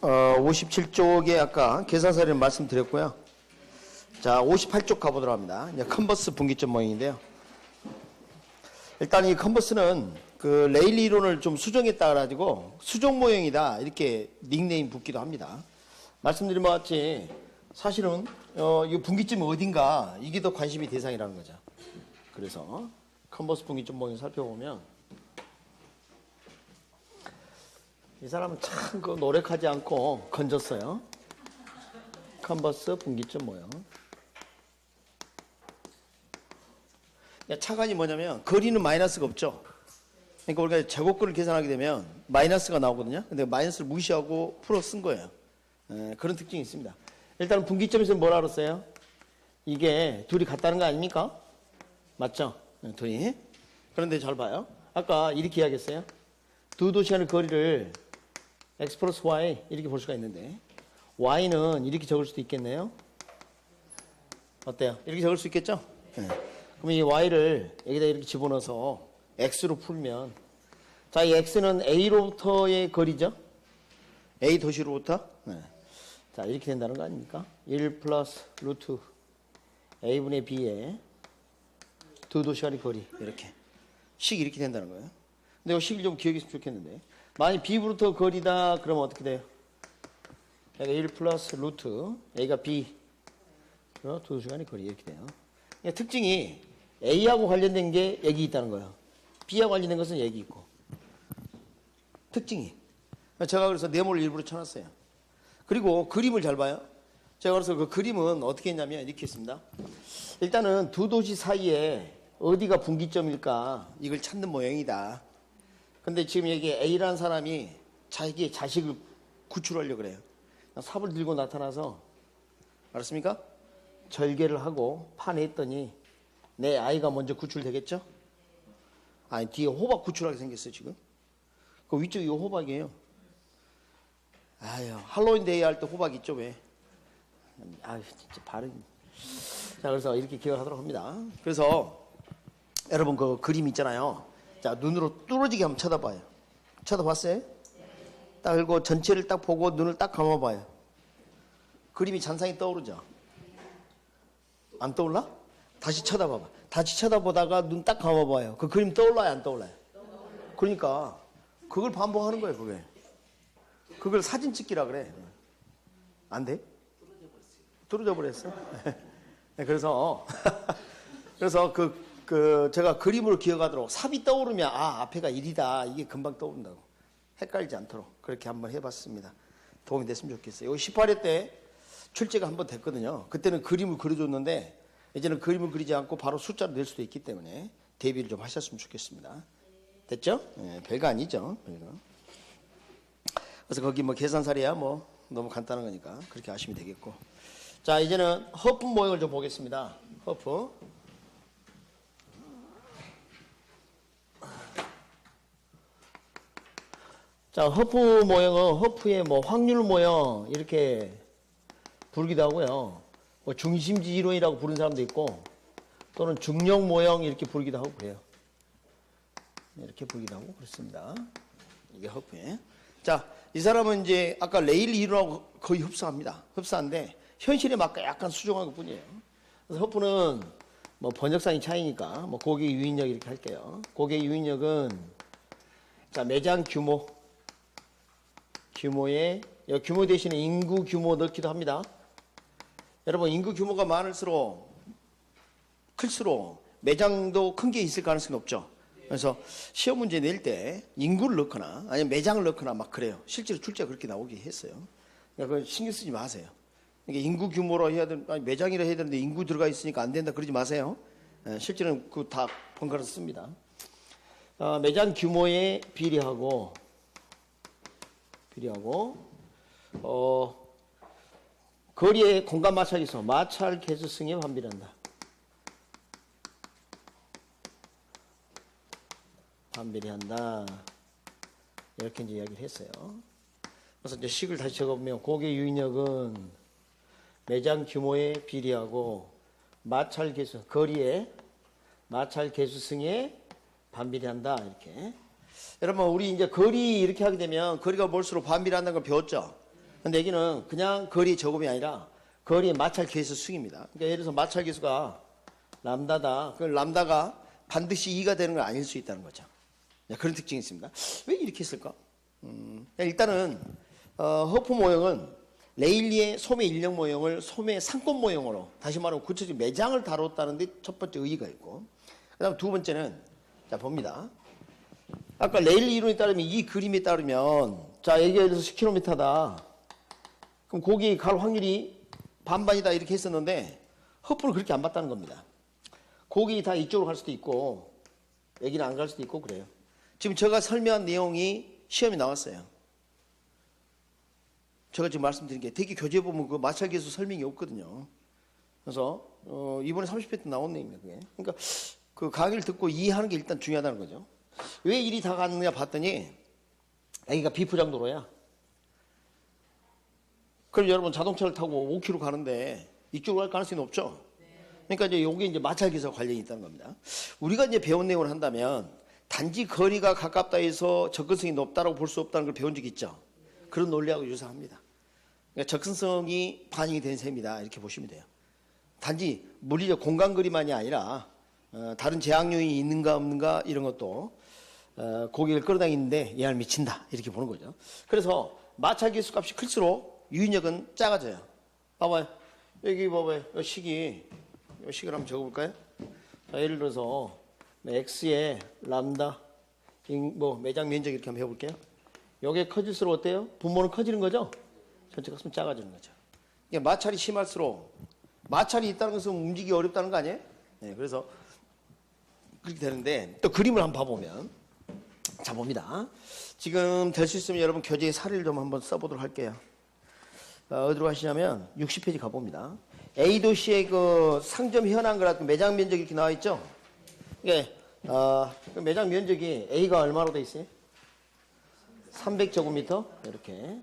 57쪽에 아까 계산서를 말씀드렸고요. 자, 58쪽 가보도록 합니다. 이제 컨버스 분기점 모형인데요. 일단 이 컨버스는 그 레일리 이론을 좀 수정했다 가지고 수정 모형이다 이렇게 닉네임 붙기도 합니다. 말씀드린 것 같이 사실은 이 분기점이 어딘가 이게 더 관심이 대상이라는 거죠. 그래서 컨버스 분기점 모형 살펴보면 이 사람은 참 그 노력하지 않고 건졌어요. 컨버스 분기점 모형. 차관이 뭐냐면 거리는 마이너스가 없죠. 그러니까 우리가 제곱근을 계산하게 되면 마이너스가 나오거든요. 근데 마이너스를 무시하고 풀어 쓴 거예요. 그런 특징이 있습니다. 일단 분기점에서 뭐라 그랬어요? 이게 둘이 같다는 거 아닙니까? 맞죠? 둘이. 그런데 잘 봐요. 아까 이렇게 이야기했어요. 두 도시 간의 거리를 x 플러스 y 이렇게 볼 수가 있는데 y는 이렇게 적을 수도 있겠네요. 어때요? 이렇게 적을 수 있겠죠? 네. 그럼 이 y를 여기다 이렇게 집어넣어서 x로 풀면 자, 이 x는 a로부터의 거리죠? a 도시로부터. 네. 자, 이렇게 된다는 거 아닙니까? 1 플러스 루트 a분의 b의 두 도시 간의 거리 이렇게 식 이렇게 된다는 거예요. 근데 이 식을 좀 기억했으면 좋겠는데 만약 b부터 거리다 그러면 어떻게 돼요? 그러니까 1 플러스 루트 a가 b 두 도시 간의 거리 이렇게 돼요. 그러니까 특징이 A하고 관련된 게 여기 있다는 거예요. B하고 관련된 것은 여기 있고. 특징이. 제가 그래서 네모를 일부러 쳐놨어요. 그리고 그림을 잘 봐요. 제가 그래서 그 그림은 어떻게 했냐면 이렇게 했습니다. 일단은 두 도시 사이에 어디가 분기점일까 이걸 찾는 모양이다. 근데 지금 여기 A라는 사람이 자기의 자식을 구출하려고 그래요. 삽을 들고 나타나서 알았습니까? 절개를 하고 파냈더니 내 아이가 먼저 구출되겠죠? 아니, 뒤에 호박 구출하게 생겼어요, 지금. 그 위쪽이 호박이에요. 아유, 할로윈 데이 할 때 호박 있죠, 왜? 아유, 진짜 발음. 자, 그래서 이렇게 기억하도록 합니다. 그래서 여러분 그 그림 있잖아요. 자, 눈으로 뚫어지게 한번 쳐다봐요. 쳐다봤어요? 딱 그리고 전체를 딱 보고 눈을 딱 감아봐요. 그림이 잔상이 떠오르죠? 안 떠올라? 다시 쳐다봐봐. 다시 쳐다보다가 눈 딱 감아봐요. 그 그림 떠올라요, 안 떠올라요? 그러니까 그걸 반복하는 거예요, 그게. 그걸 사진 찍기라 그래. 안 돼? 떨어져 버렸어. 네, 그래서 제가 그림으로 기억하도록 삽이 떠오르면 앞에가 1이다. 이게 금방 떠오른다고. 헷갈리지 않도록 그렇게 한번 해봤습니다. 도움이 됐으면 좋겠어요. 18회 때 출제가 한번 됐거든요. 그때는 그림을 그려줬는데 이제는 그림을 그리지 않고 바로 숫자를 낼 수도 있기 때문에 대비를 좀 하셨으면 좋겠습니다. 됐죠? 네, 별거 아니죠. 별거. 그래서 거기 뭐 계산살이야 뭐 너무 간단한 거니까 그렇게 하시면 되겠고. 자, 이제는 허프 모형을 좀 보겠습니다. 허프. 자, 허프 모형은 허프의 뭐 확률 모형 이렇게 부르기도 하고요. 뭐 중심지 이론이라고 부르는 사람도 있고 또는 중력 모형 이렇게 부르기도 하고 그래요. 이렇게 부르기도 하고 그렇습니다. 이게 허프예요. 자, 이 사람은 이제 아까 레일리 이론하고 거의 흡사합니다. 흡사한데 현실에 맞게 약간 수정한 것 뿐이에요. 그래서 허프는 뭐 번역상의 차이니까 뭐 고객 유인력 이렇게 할게요. 고객 유인력은 자, 매장 규모에 규모 대신에 인구 규모 넣기도 합니다. 여러분 인구 규모가 많을수록 클수록 매장도 큰 게 있을 가능성이 높죠. 그래서 시험 문제 낼 때 인구를 넣거나 아니면 매장을 넣거나 막 그래요. 실제로 출제가 그렇게 나오게 했어요. 그러니까 그걸 신경 쓰지 마세요. 그러니까 인구 규모로 해야 되는 아니 매장이라 해야 되는데 인구 들어가 있으니까 안 된다 그러지 마세요. 실제로는 그 다 번갈아 씁니다. 매장 규모에 비례하고 거리의 공간 마찰에서 마찰 개수승에 반비례한다. 반비례한다. 이렇게 이제 이야기를 했어요. 그래서 이제 식을 다시 적어보면 고객 유인력은 매장 규모에 비례하고 마찰 개수, 거리의 마찰 개수승에 반비례한다. 이렇게. 여러분, 우리 이제 거리 이렇게 하게 되면 거리가 멀수록 반비례한다는 걸 배웠죠? 근데 여기는 그냥 거리 제곱이 아니라 거리의 마찰 계수 수입니다. 그러니까 예를 들어서 마찰 계수가 람다다. 그 람다가 반드시 2가 되는 건 아닐 수 있다는 거죠. 그런 특징이 있습니다. 왜 이렇게 했을까? 일단은 허프 모형은 레일리의 소매 인력 모형을 소매 상권 모형으로, 다시 말하면 구체적인 매장을 다뤘다는 데 첫 번째 의의가 있고, 그 다음 두 번째는, 자, 봅니다. 아까 레일리 이론에 따르면, 이 그림에 따르면, 자, 여기에 대해서 10km다. 그럼 거기 갈 확률이 반반이다 이렇게 했었는데, 허프는 그렇게 안 봤다는 겁니다. 거기 다 이쪽으로 갈 수도 있고, 여기는 안 갈 수도 있고 그래요. 지금 제가 설명한 내용이 시험에 나왔어요. 제가 지금 말씀드린 게 대기 교재 보면 그 마찰 계수 설명이 없거든요. 그래서 이번에 30회 때 나온 내용입니다. 그게. 그러니까 그 강의를 듣고 이해하는 게 일단 중요하다는 거죠. 왜 일이 다 갔느냐 봤더니 여기가 비포장도로야. 그럼 여러분 자동차를 타고 5km 가는데 이쪽으로 갈 가능성이 없죠. 그러니까 이제 요게 이제 마찰 계수와 관련이 있다는 겁니다. 우리가 이제 배운 내용을 한다면 단지 거리가 가깝다 해서 접근성이 높다라고 볼 수 없다는 걸 배운 적이 있죠. 그런 논리하고 유사합니다. 그러니까 접근성이 반영이 된 셈이다 이렇게 보시면 돼요. 단지 물리적 공간 거리만이 아니라 다른 제약 요인이 있는가 없는가 이런 것도 고객을 끌어당기는데 영향을 미친다 이렇게 보는 거죠. 그래서 마찰 계수 값이 클수록 유인력은 작아져요. 봐봐요. 여기 봐봐요. 이 식이 이 식을 한번 적어볼까요? 자, 예를 들어서 x의 람다 뭐 매장 면적 이렇게 한번 해볼게요. 요게 커질수록 어때요? 분모는 커지는 거죠? 전체 값은 작아지는 거죠. 이게 마찰이 심할수록 마찰이 있다는 것은 움직이기 어렵다는 거 아니에요? 네, 그래서 그렇게 되는데 또 그림을 한번 봐보면 자 봅니다. 지금 될 수 있으면 여러분 교재에 사례를 좀 한번 써보도록 할게요. 어디로 가시냐면 60페이지 가봅니다. A 도시의 그 상점 현황 그래서 매장 면적이 이렇게 나와 있죠? 이게 그 매장 면적이 A가 얼마로 돼 있어요? 300제곱미터 이렇게.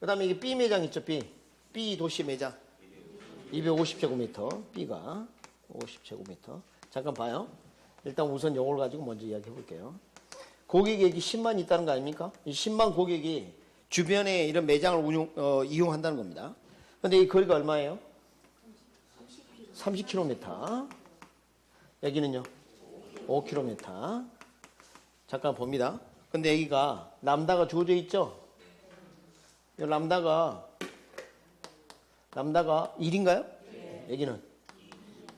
그 다음에 이게 B 매장 있죠? B 도시 매장 250제곱미터. B가 50제곱미터. 잠깐 봐요. 일단 우선 요걸 가지고 먼저 이야기해 볼게요. 고객이 여기 10만 있다는 거 아닙니까? 이 10만 고객이 주변에 이런 매장을 이용한다는 겁니다. 근데 이 거리가 얼마예요? 30km. 여기는요? 5km. 잠깐 봅니다. 근데 여기가 람다가 주어져 있죠? 이 람다가 1인가요? 여기는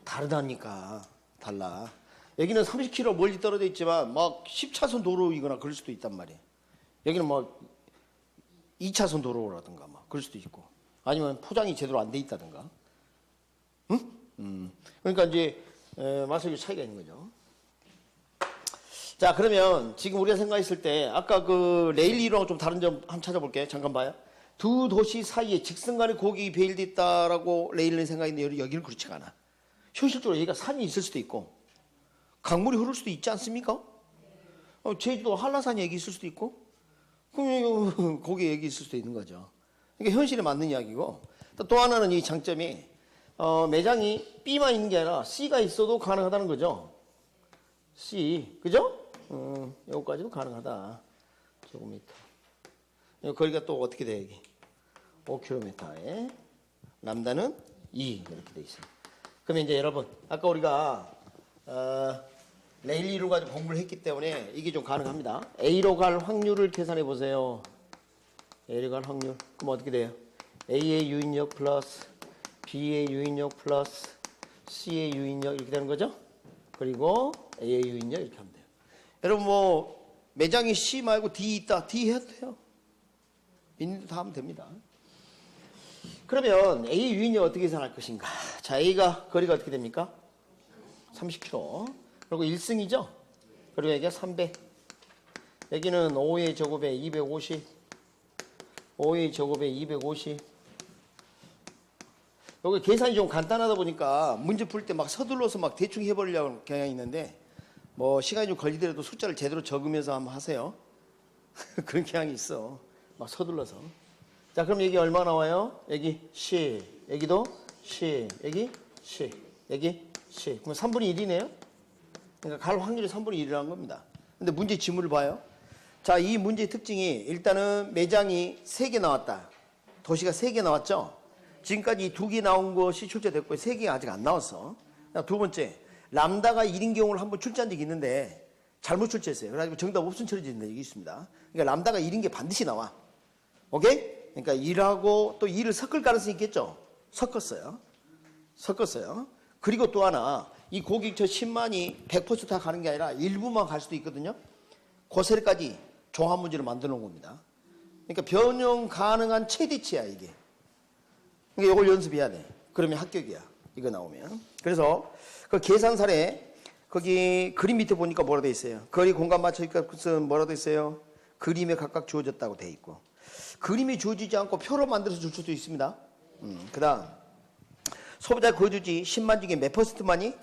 다르다니까. 달라. 여기는 30km 멀리 떨어져 있지만 막 10차선 도로이거나 그럴 수도 있단 말이에요. 여기는 뭐 2차선 도로라든가 막 그럴 수도 있고 아니면 포장이 제대로 안 돼 있다든가. 응? 그러니까 이제 마찰 차이가 있는 거죠. 자, 그러면 지금 우리가 생각했을 때 아까 그 레일 이론하고 좀 다른 점 한번 찾아볼게요. 잠깐 봐요. 두 도시 사이에 직선 간의 고객이 배일돼 있다라고 레일은 생각했는데 여기는 그렇지가 않아. 현실적으로 여기가 산이 있을 수도 있고 강물이 흐를 수도 있지 않습니까? 제주도 한라산이 여기 있을 수도 있고 그럼 거기 여기 있을 수도 있는 거죠. 그러니까 현실에 맞는 이야기고 또 하나는 이 장점이 매장이 B만 있는 게 아니라 C가 있어도 가능하다는 거죠. C, 그죠? 여기까지도 가능하다. 제곱미터. 거리가 또 어떻게 돼, 여기? 5km에 람다는 2 이렇게 돼 있어요. 그러면 이제 여러분, 아까 우리가 레일 이론 가지고 공부를 했기 때문에 이게 좀 가능합니다. A로 갈 확률을 계산해 보세요. A로 갈 확률. 그럼 어떻게 돼요? A의 유인력 플러스 B의 유인력 플러스 C의 유인력 이렇게 되는 거죠? 그리고 A의 유인력 이렇게 하면 돼요. 여러분 뭐 매장이 C 말고 D 있다. D 해도 돼요. 있는 다 하면 됩니다. 그러면 A의 유인력 어떻게 계산할 것인가? 자, A가 거리가 어떻게 됩니까? 30km. 그리고 1승이죠? 그리고 여기가 300. 여기는 5의 제곱에 250. 5의 제곱에 250. 여기 계산이 좀 간단하다 보니까 문제 풀 때 막 서둘러서 막 대충 해버리려고 경향이 있는데 뭐 시간이 좀 걸리더라도 숫자를 제대로 적으면서 한번 하세요. 그런 경향이 있어. 막 서둘러서. 자, 그럼 여기 얼마 나와요? 여기 10. 여기도 10. 여기 10. 여기 10. 그럼 3분의 1이네요? 그러니까 갈 확률이 3분의 1이라는 겁니다. 근데 문제 지문을 봐요. 자, 이 문제의 특징이 일단은 매장이 3개 나왔다. 도시가 3개 나왔죠? 지금까지 2개 나온 것이 출제됐고 3개가 아직 안 나왔어. 두 번째, 람다가 1인 경우를 한번 출제한 적이 있는데 잘못 출제했어요. 그래가지고 정답 없음 처리되는 적이 있습니다. 그러니까 람다가 1인 게 반드시 나와. 오케이? 그러니까 1하고 또 2를 섞을 가능성이 있겠죠? 섞었어요. 그리고 또 하나, 이 고객처 10만이 100% 다 가는 게 아니라 일부만 갈 수도 있거든요. 그 세례까지 종합 문제로 만들어 놓은 겁니다. 그러니까 변형 가능한 최대치야, 이게. 그러니까 이걸 연습해야 돼. 그러면 합격이야. 이거 나오면. 그래서 그 계산 사례, 거기 그림 밑에 보니까 뭐라 돼 있어요? 거리 공간 맞춰기값은 뭐라 돼 있어요? 그림에 각각 주어졌다고 돼 있고. 그림이 주어지지 않고 표로 만들어서 줄 수도 있습니다. 그 다음, 소비자 거주지 10만 중에 몇 퍼센트만이?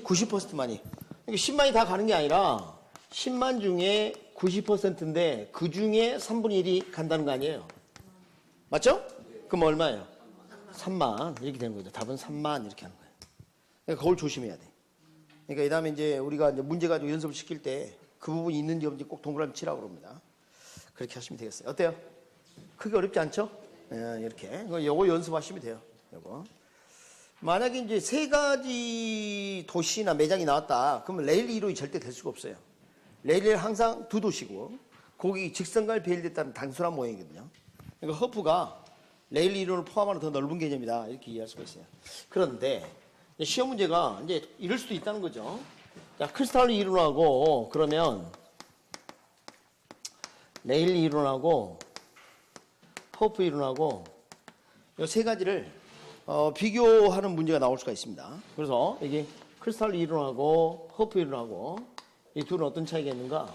90%만이. 그러니까 10만이 다 가는 게 아니라 10만 중에 90%인데 그 중에 3분의 1이 간다는 거 아니에요? 맞죠? 그럼 얼마예요? 3만. 이렇게 되는 거죠. 답은 3만 이렇게 하는 거예요. 그러니까 그걸 조심해야 돼. 그러니까 이 다음에 이제 우리가 이제 문제 가지고 연습을 시킬 때 그 부분이 있는지 없는지 꼭 동그라미 치라고 그럽니다. 그렇게 하시면 되겠어요. 어때요? 크게 어렵지 않죠? 예, 이렇게. 요거 연습하시면 돼요. 요거. 만약에 이제 3가지 도시나 매장이 나왔다. 그러면 레일 이론이 절대 될 수가 없어요. 레일은 항상 2도시고 고객이 직선과에 배열됐다는 단순한 모양이거든요. 그러니까 허프가 레일 이론을 포함하는 더 넓은 개념이다. 이렇게 이해할 수가 있어요. 그런데 시험 문제가 이제 이럴 수도 있다는 거죠. 자, 크리스탈 이론하고 그러면 레일 이론하고 허프 이론하고 이 3가지를 비교하는 문제가 나올 수가 있습니다. 그래서 이게 크리스탈 이론하고 허프 이론하고 이 둘은 어떤 차이가 있는가?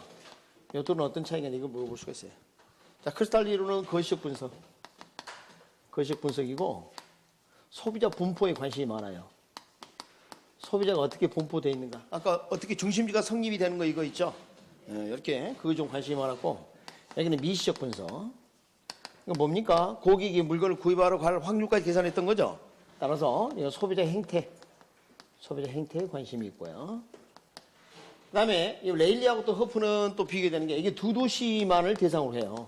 이 둘은 어떤 차이가 있는가? 이거 물어볼 수가 있어요. 자, 크리스탈 이론은 거시적 분석이고 소비자 분포에 관심이 많아요. 소비자가 어떻게 분포되어 있는가? 아까 어떻게 중심지가 성립이 되는 거 이거 있죠? 이렇게 그거 좀 관심이 많았고 여기는 미시적 분석. 이거 뭡니까? 고객이 물건을 구입하러 갈 확률까지 계산했던 거죠. 따라서 이거 소비자 행태에 관심이 있고요. 그다음에 이 레일리하고 또 허프는 또 비교되는 게 이게 2도시만을 대상으로 해요.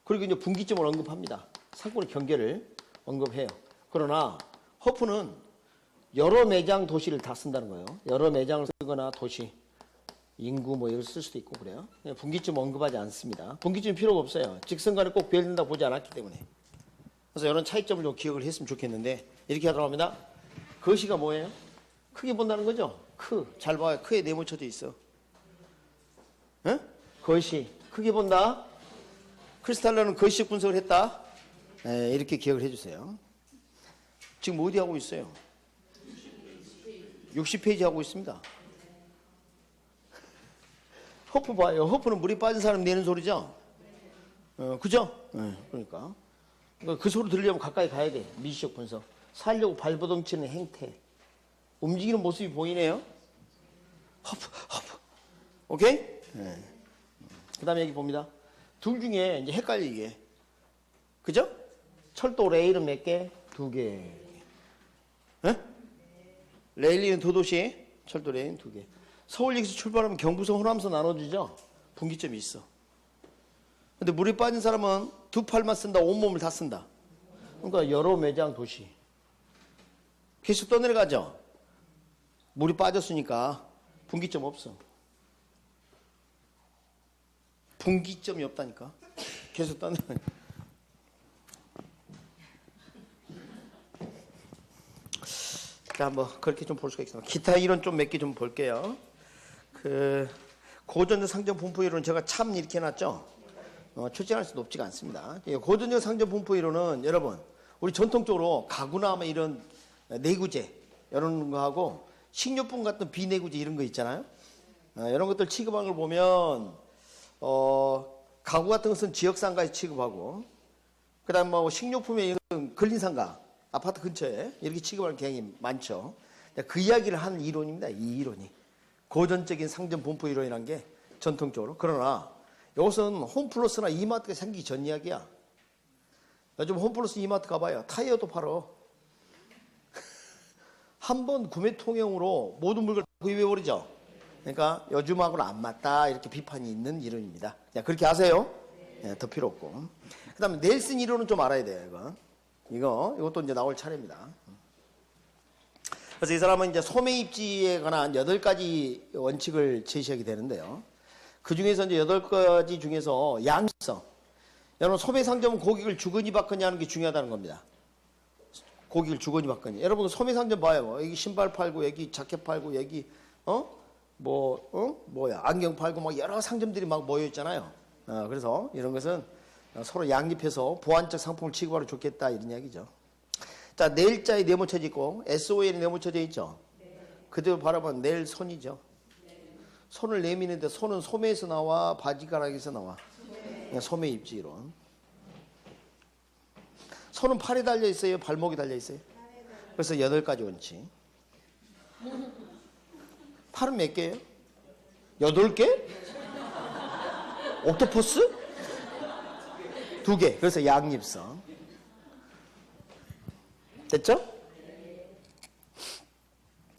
그리고 이제 분기점을 언급합니다. 상권의 경계를 언급해요. 그러나 허프는 여러 매장 도시를 다 쓴다는 거예요. 여러 매장을 쓰거나 도시, 인구 뭐 이걸 쓸 수도 있고 그래요. 분기점 언급하지 않습니다. 분기점 필요가 없어요. 직선간에 꼭 배열된다 보지 않았기 때문에. 그래서 이런 차이점을 좀 기억을 했으면 좋겠는데 이렇게 하도록 합니다. 거시가 뭐예요? 크게 본다는 거죠. 잘 봐요. 크에 네모쳐져 있어. 에? 거시 크게 본다. 크리스탈러는 거시적 분석을 했다. 이렇게 기억을 해주세요. 지금 어디 하고 있어요? 60페이지 하고 있습니다. 허프 봐요. 허프는 물이 빠진 사람 내는 소리죠? 그죠? 그러니까. 그 소리 들으려면 가까이 가야 돼. 미시적 분석. 살려고 발버둥치는 행태. 움직이는 모습이 보이네요. 허프. 오케이? 그 다음에 여기 봅니다. 둘 중에 이제 헷갈리게. 그죠? 철도 레일은 몇 개? 2개. 레일리는 2도시, 철도 레일은 2개. 서울역에서 출발하면 경부선, 호남선 나눠지죠? 분기점이 있어. 근데 물이 빠진 사람은 2 팔만 쓴다, 온몸을 다 쓴다. 그러니까 여러 매장 도시. 계속 떠내려가죠? 물이 빠졌으니까 분기점 없어. 분기점이 없다니까. 계속 떠내려가니까. 자, 뭐 그렇게 좀 볼 수가 있습니다. 기타 이론 좀 몇 개 좀 볼게요. 고전적 상점 분포 이론은 제가 참 이렇게 해놨죠. 출제할 수 높지가 않습니다. 고전적 상점 분포 이론은 여러분 우리 전통적으로 가구나 뭐 이런 내구재 이런 거하고 식료품 같은 비내구재 이런 거 있잖아요. 이런 것들 취급하는 걸 보면 가구 같은 것은 지역상가에 취급하고 그다음 뭐 식료품에 이런 근린상가 아파트 근처에 이렇게 취급하는 경향이 많죠. 그 이야기를 하는 이론입니다. 이 이론이. 고전적인 상점 분포 이론이라는 게 전통적으로. 그러나 이것은 홈플러스나 이마트가 생기기 전 이야기야. 요즘 홈플러스 이마트 가봐요. 타이어도 팔어. 한 번 구매 통행으로 모든 물건을 구입해버리죠. 그러니까 요즘하고는 안 맞다 이렇게 비판이 있는 이론입니다. 자, 그렇게 하세요. 예, 더 필요 없고. 그 다음에 넬슨 이론은 좀 알아야 돼요, 이것도 이제 나올 차례입니다. 그래서 이 사람은 이제 소매 입지에 관한 8가지 원칙을 제시하게 되는데요. 그 중에서 이제 8가지 중에서 양성. 여러분, 소매 상점은 고객을 주거니 받거니 하는 게 중요하다는 겁니다. 고객을 주거니 받거니. 여러분, 소매 상점 봐요. 여기 신발 팔고, 여기 자켓 팔고, 여기, 안경 팔고, 막 여러 상점들이 막 모여 있잖아요. 그래서 이런 것은 서로 양립해서 보완적 상품을 취급하러 좋겠다, 이런 이야기죠. 자, 내일자에 네모쳐져 있고, SON이 네모쳐져 있죠. 그대로 바라보면 내일 손이죠. 손을 내미는데 손은 소매에서 나와, 바지가락에서 나와. 소매 입지 이론. 손은 팔에 달려 있어요, 발목에 달려 있어요? 그래서 8가지 원칙. 팔은 몇 개예요? 8개? 옥토퍼스? 2개. 그래서 양립성. 됐죠?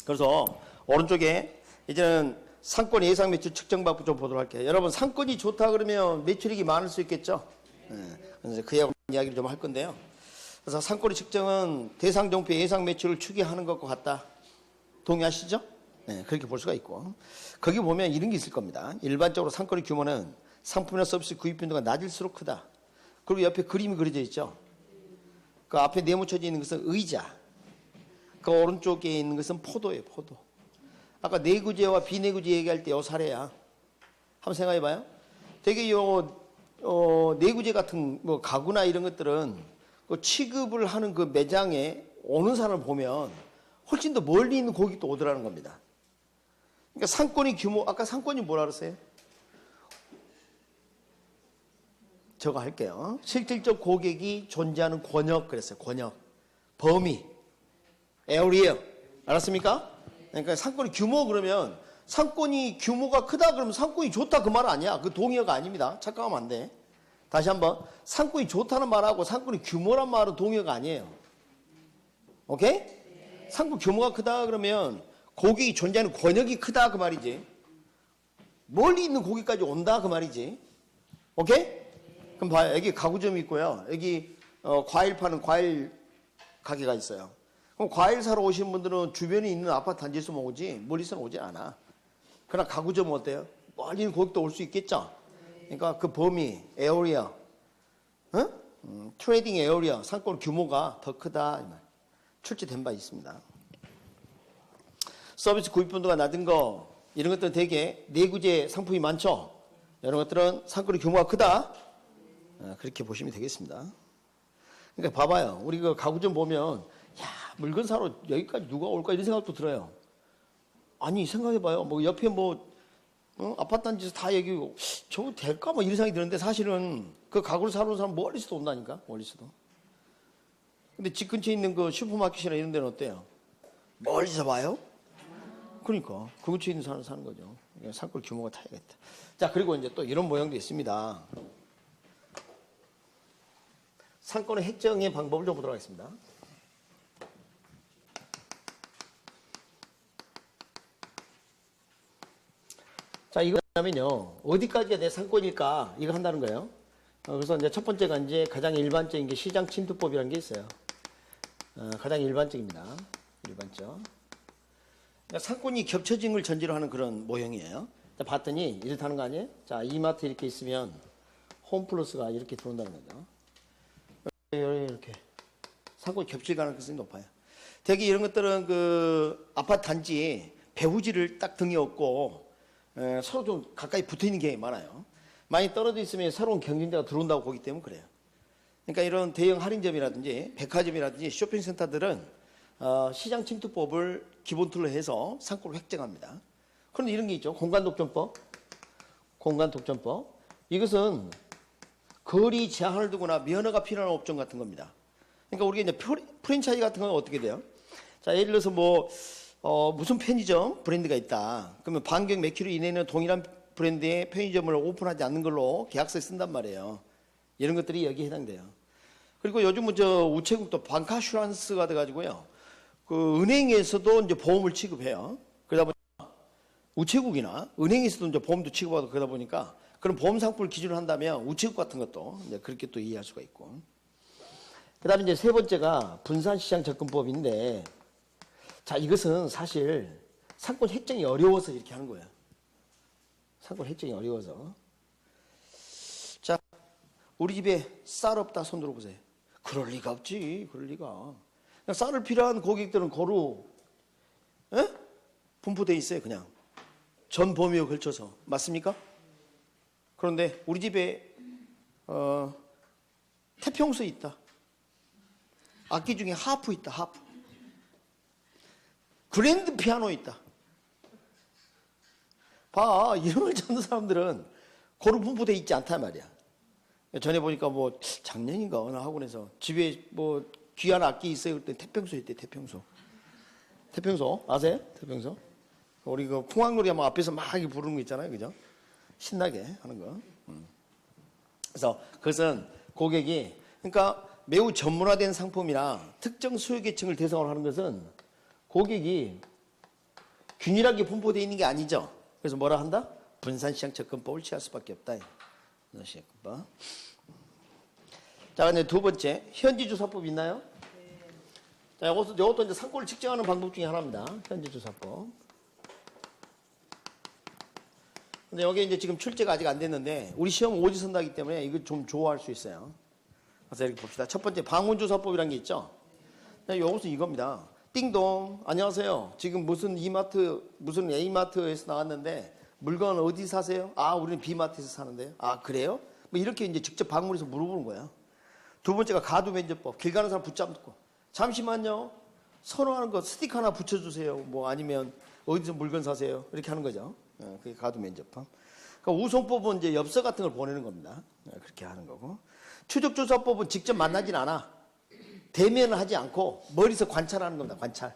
그래서 오른쪽에 이제는 상권 예상 매출 측정 방법 좀 보도록 할게요. 여러분, 상권이 좋다 그러면 매출액이 많을 수 있겠죠? 그래서 그에 관한 이야기를 좀 할 건데요. 그래서 상권의 측정은 대상 종표 예상 매출을 추계하는 것과 같다. 동의하시죠? 네, 그렇게 볼 수가 있고. 거기 보면 이런 게 있을 겁니다. 일반적으로 상권의 규모는 상품이나 서비스 구입 빈도가 낮을수록 크다. 그리고 옆에 그림이 그려져 있죠. 그 앞에 네모쳐져 있는 것은 의자. 그 오른쪽에 있는 것은 포도예요, 포도. 아까 내구재와 비내구재 얘기할 때 요 사례야. 한번 생각해 봐요. 되게 내구재 같은 뭐 가구나 이런 것들은 그 취급을 하는 그 매장에 오는 사람을 보면 훨씬 더 멀리 있는 고객도 오더라는 겁니다. 그러니까 상권의 규모, 아까 상권이 뭐라 그랬어요? 저거 할게요. 실질적 고객이 존재하는 권역 그랬어요. 권역. 범위. 에어리어. 알았습니까? 그러니까 상권의 규모 그러면 상권이 규모가 크다 그러면 상권이 좋다 그 말 아니야. 그 동의어가 아닙니다. 착각하면 안 돼. 다시 한번. 상권이 좋다는 말하고 상권의 규모란 말은 동의어가 아니에요. 오케이? 상권 규모가 크다 그러면 고객이 존재하는 권역이 크다 그 말이지. 멀리 있는 고객까지 온다 그 말이지. 오케이? 그럼 봐요. 여기 가구점이 있고요. 여기 과일 파는 과일 가게가 있어요. 그럼 과일 사러 오시는 분들은 주변에 있는 아파트 단지에서만 오지 멀리서는 오지 않아. 그러나 가구점은 어때요? 멀리 있는 고객도 올 수 있겠죠. 그러니까 그 범위, 에어리어, 트레이딩 에어리어, 상권 규모가 더 크다 이 말. 출제된 바 있습니다. 서비스 구입 빈도가 낮은 거 이런 것들은 되게 내구재 상품이 많죠. 이런 것들은 상권의 규모가 크다. 그렇게 보시면 되겠습니다. 그러니까 봐봐요. 우리 그 가구점 보면 야 물건 사러 여기까지 누가 올까 이런 생각도 들어요. 아니 생각해봐요. 뭐 옆에 아파트 단지에서 다 얘기고 저거 될까 뭐 이런 생각이 드는데 사실은 그 가구를 사러 온 사람 멀리서도 온다니까. 멀리서도. 근데 집 근처에 있는 그 슈퍼마켓이나 이런 데는 어때요? 멀리서 봐요? 그러니까 그 근처에 있는 사람 사는 거죠. 상권 규모가 타야겠다. 자, 그리고 이제 또 이런 모형도 있습니다. 상권의 획정의 방법을 좀 보도록 하겠습니다. 자, 이거 하면요. 어디까지가 내 상권일까? 이거 한다는 거예요. 그래서 이제 첫 번째가 이제 가장 일반적인 게 시장 침투법이라는 게 있어요. 가장 일반적입니다. 일반적. 그러니까 상권이 겹쳐진 걸 전제로 하는 그런 모형이에요. 자, 봤더니 이렇다는 거 아니에요? 자, 이마트 이렇게 있으면 홈플러스가 이렇게 들어온다는 거죠. 이렇게 상권이 겹칠 가능성이 높아요. 대개 이런 것들은 그 아파트 단지에 배후지를 딱 등에 업고 서로 좀 가까이 붙어 있는 경향이 많아요. 많이 떨어져 있으면 새로운 경쟁자가 들어온다고 보기 때문에 그래요. 그러니까 이런 대형 할인점이라든지 백화점이라든지 쇼핑센터들은 시장 침투법을 기본 툴로 해서 상권을 획정합니다. 그런데 이런 게 있죠. 공간 독점법. 공간 독점법. 이것은 거리 제한을 두거나 면허가 필요한 업종 같은 겁니다. 그러니까 우리가 이제 프랜차이즈 같은 건 어떻게 돼요? 자, 예를 들어서 무슨 편의점 브랜드가 있다. 그러면 반경 몇 킬로 이내에는 동일한 브랜드의 편의점을 오픈하지 않는 걸로 계약서에 쓴단 말이에요. 이런 것들이 여기에 해당돼요. 그리고 요즘은 우체국도 방카슈란스가 돼가지고요. 그 은행에서도 이제 보험을 취급해요. 그러다 보니까 우체국이나 은행에서도 이제 보험도 취급하고 그러다 보니까 그런 보험 상품을 기준으로 한다면 우체국 같은 것도 이제 그렇게 또 이해할 수가 있고. 그다음에 이제 세 번째가 분산시장 접근법인데, 자, 이것은 사실 상권 획정이 어려워서 이렇게 하는 거예요. 상권 획정이 어려워서. 자, 우리 집에 쌀 없다 손 들어보세요. 그럴 리가 없지. 그럴 리가. 그냥 쌀을 필요한 고객들은 고루 분포되어 있어요. 그냥 전 범위에 걸쳐서. 맞습니까? 그런데 우리 집에 태평소 있다. 악기 중에 하프 있다. 하프. 그랜드 피아노 있다. 봐, 이런 걸 찾는 사람들은 고루 분포되어 있지 않단 말이야. 전에 보니까 뭐 작년인가 어느 학원에서 집에 뭐 귀한 악기 있어요. 그때 태평소 있대. 태평소. 태평소 아세요? 태평소? 우리 그 풍악놀이 하면 앞에서 막 부르는 거 있잖아요. 그죠? 신나게 하는 거. 그래서 그것은 고객이, 그러니까 매우 전문화된 상품이나 특정 소유계층을 대상으로 하는 것은 고객이 균일하게 분포되어 있는 게 아니죠. 그래서 뭐라 한다? 분산시장 접근법을 취할 수밖에 없다. 분산시장법. 자, 근데 두 번째, 현지조사법 있나요? 네. 자, 이것도 이제 상권을 측정하는 방법 중에 하나입니다. 현지조사법. 근데 여기 이제 지금 출제가 아직 안 됐는데, 우리 시험 오지선다기 때문에 이거 좀 좋아할 수 있어요. 그래서 이렇게 봅시다. 첫 번째, 방문조사법이라는 게 있죠? 이것은 이겁니다. 띵동, 안녕하세요. 지금 무슨 이마트, 무슨 A마트에서 나왔는데, 물건 어디 사세요? 아, 우리는 B마트에서 사는데요. 아, 그래요? 뭐 이렇게 이제 직접 방문해서 물어보는 거예요. 두 번째가 가두면접법. 길 가는 사람 붙잡고, 잠시만요. 선호하는 거 스티커 하나 붙여주세요. 뭐 아니면 어디서 물건 사세요. 이렇게 하는 거죠. 그게 가두면접법. 그러니까 우송법은 이제 엽서 같은 걸 보내는 겁니다. 그렇게 하는 거고. 추적조사법은 직접 만나진 않아. 대면을 하지 않고 멀리서 관찰하는 겁니다. 관찰.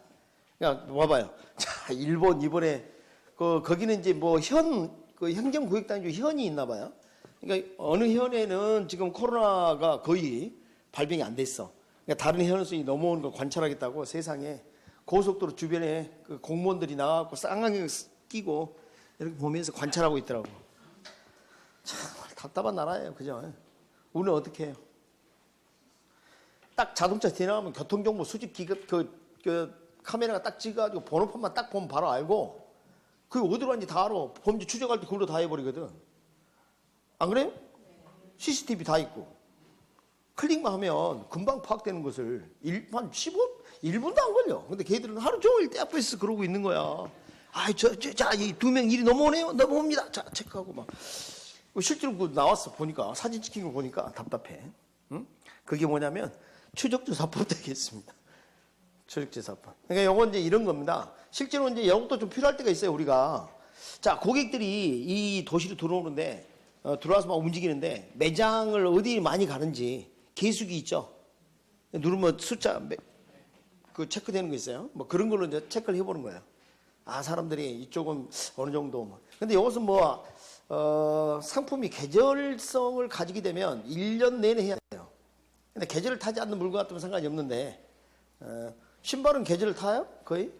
그러니까 봐봐요. 자, 일본 이번에 거기는 이제 뭐 행정구역단 중 현이 있나 봐요. 그러니까 어느 현에는 지금 코로나가 거의 발병이 안 됐어. 그러니까 다른 현에서 넘어오는 걸 관찰하겠다고 세상에 고속도로 주변에 그 공무원들이 나와갖고 쌍안경 끼고 이렇게 보면서 관찰하고 있더라고. 참 답답한 나라예요. 그죠? 우리는 어떻게 해요? 딱 자동차 지나가면 교통정보 수집 기급 카메라가 딱 찍어가지고 번호판만 딱 보면 바로 알고, 그게 어디로 가는지 다 알아. 범죄 추적할 때 그걸로 다 해버리거든. 안 그래요? CCTV 다 있고. 클릭만 하면 금방 파악되는 것을 한 1분도 안 걸려. 근데 걔들은 하루 종일 때 앞에서 그러고 있는 거야. 자, 이 두 명 일이 넘어오네요? 넘어옵니다. 자, 체크하고 막. 실제로 그 나왔어. 보니까. 사진 찍힌 거 보니까 답답해. 응? 그게 뭐냐면 추적조사법 되겠습니다. 추적조사법. 그러니까 요건 이제 이런 겁니다. 실제로 이제 이것도 좀 필요할 때가 있어요, 우리가. 자, 고객들이 이 도시로 들어오는데, 들어와서 막 움직이는데, 매장을 어디 많이 가는지 계수기 있죠? 누르면 숫자, 그 체크되는 거 있어요. 뭐 그런 걸로 이제 체크를 해보는 거예요. 아, 사람들이 이쪽은 어느 정도. 뭐. 근데 이것은 뭐, 상품이 계절성을 가지게 되면 1년 내내 해야 돼요. 근데 계절을 타지 않는 물건 같으면 상관이 없는데, 신발은 계절을 타요? 거의?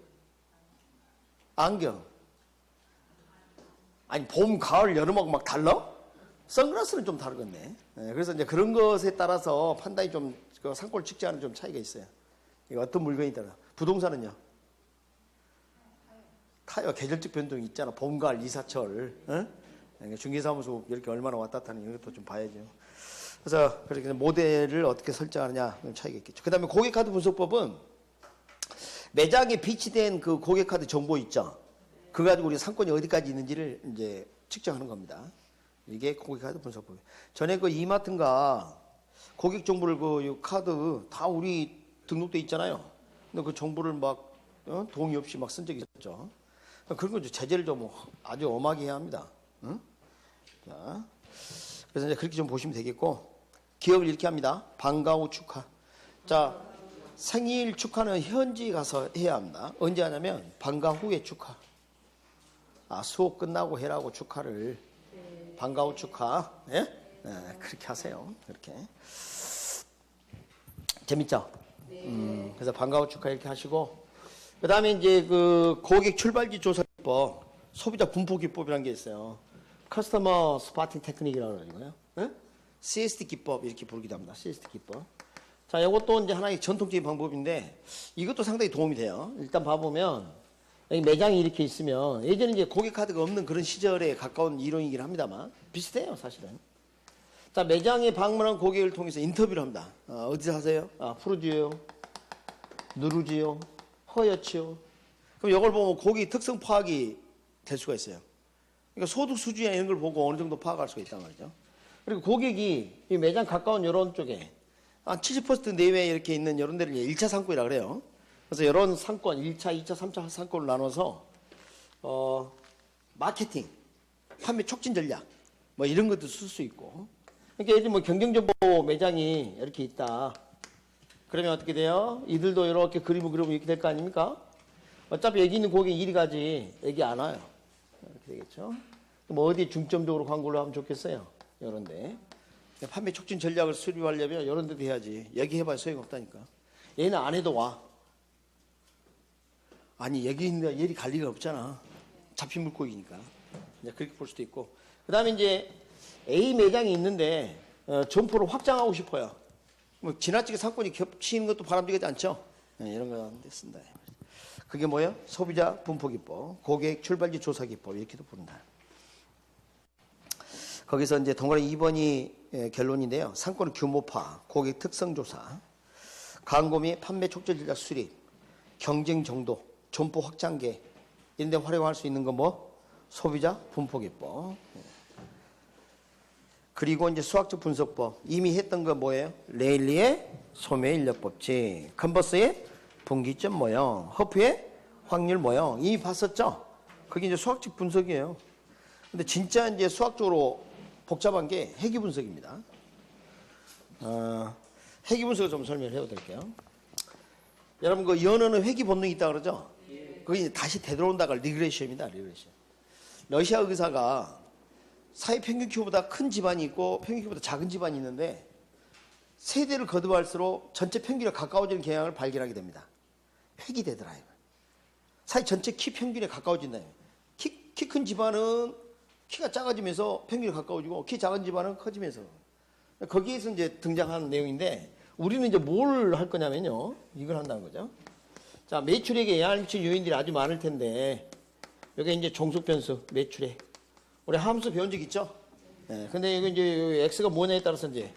안경. 아니, 봄, 가을, 여름하고 막 달라? 선글라스는 좀 다르겠네. 그래서 이제 그런 것에 따라서 판단이 좀, 그 상권을 측정하는 좀 차이가 있어요. 이거 어떤 물건이 따라. 부동산은요? 타요. 계절적 변동이 있잖아. 봄, 가을, 이사철. 중개사무소 이렇게 얼마나 왔다 갔다 하는 이것도 좀 봐야죠. 그래서 그렇게 모델을 어떻게 설정하느냐 차이가 있겠죠. 그 다음에 고객카드 분석법은 매장에 비치된 그 고객카드 정보 있죠. 그거 가지고 우리 상권이 어디까지 있는지를 이제 측정하는 겁니다. 이게 고객카드 분석법. 전에 그 이마트인가 고객 정보를 그 카드 다 우리 등록돼 있잖아요. 근데 그 정보를 막 동의 없이 막 쓴 적이 있었죠. 그런 거 제재를 좀 아주 엄하게 해야 합니다. 응? 자, 그래서 이제 그렇게 좀 보시면 되겠고, 기업을 이렇게 합니다. 방과 후 축하. 자, 생일 축하는 현지 가서 해야 합니다. 언제 하냐면 방과 후에 축하. 아, 수업 끝나고 해라고 축하를. 방과 후 축하. 예? 네, 그렇게 하세요. 그렇게. 재밌죠? 그래서 방과 후 축하 이렇게 하시고, 그 다음에 이제 그 고객 출발지 조사 기법, 소비자 분포 기법이라는 게 있어요. 커스터머 스파팅 테크닉이라고 그러거든요. 네? CST 기법 이렇게 부르기도 합니다. CST 기법. 자, 이것도 이제 하나의 전통적인 방법인데 이것도 상당히 도움이 돼요. 일단 봐보면 여기 매장이 이렇게 있으면 예전에 이제 고객 카드가 없는 그런 시절에 가까운 이론이긴 합니다만 비슷해요, 사실은. 자, 매장에 방문한 고객을 통해서 인터뷰를 합니다. 어디서 하세요? 푸르지요, 누르지요, 허옇지요. 그럼 이걸 보면 고객 특성 파악이 될 수가 있어요. 그러니까 소득 수준이나 이런 걸 보고 어느 정도 파악할 수가 있단 말이죠. 그리고 고객이 이 매장 가까운 이런 쪽에 한 70% 내외에 이렇게 있는 이런 데를 1차 상권이라고 그래요. 그래서 이런 상권, 1차, 2차, 3차 상권을 나눠서 마케팅, 판매 촉진 전략 뭐 이런 것도 쓸 수 있고. 그러니까 예를 들면 뭐 경쟁정보 매장이 이렇게 있다. 그러면 어떻게 돼요? 이들도 이렇게 그림을 그리면 이렇게 될 거 아닙니까? 어차피 여기 있는 고객 이리 가지 여기 안 와요. 이렇게 되겠죠. 뭐 어디에 중점적으로 광고를 하면 좋겠어요? 이런데 판매 촉진 전략을 수립하려면 이런 데도 해야지. 여기 해봐야 소용없다니까. 얘는 안 해도 와. 아니 여기 있는데 얘리 갈 리가 없잖아. 잡힌 물고기니까. 이제 그렇게 볼 수도 있고. 그 다음에 이제 A 매장이 있는데 점포를 확장하고 싶어요. 뭐 지나치게 상권이 겹치는 것도 바람직하지 않죠. 이런 거 하는데 쓴다. 그게 뭐예요? 소비자 분포 기법, 고객 출발지 조사 기법 이렇게도 부른다. 거기서 이제 동그라미 2번이 결론인데요. 상권 규모파, 고객 특성 조사, 광고 및 판매 촉진 전략 수립, 경쟁 정도, 점포 확장계 이런 데 활용할 수 있는 건 뭐? 소비자 분포 기법. 그리고 이제 수학적 분석법. 이미 했던 거 뭐예요? 레일리의 소매 인력 법칙, 컨버스의 분기점 모형, 허프의 확률 모형. 이미 봤었죠? 그게 이제 수학적 분석이에요. 근데 진짜 이제 수학적으로 복잡한 게 회귀 분석입니다. 회귀 분석을 좀 설명을 해드릴게요. 여러분 그 연어는 회귀 본능이 있다 그러죠? 그게 다시 되돌아온다가 리그레션입니다. 리그레션. 러시아 의사가 사회 평균 키보다 큰 집안이 있고 평균 키보다 작은 집안이 있는데 세대를 거듭할수록 전체 평균에 가까워지는 경향을 발견하게 됩니다. 회귀되더라. 사회 전체 키 평균에 가까워진다. 키 큰 집안은 키가 작아지면서 평균에 가까워지고 키 작은 집안은 커지면서 거기에서 이제 등장하는 내용인데 우리는 이제 뭘 할 거냐면요. 이걸 한다는 거죠. 자, 매출액에 영향을 미치는 요인들이 아주 많을 텐데 여기 이제 종속 변수, 매출액. 우리 함수 배운 적 있죠? 네, 근데 이거 이제 X가 뭐냐에 따라서 이제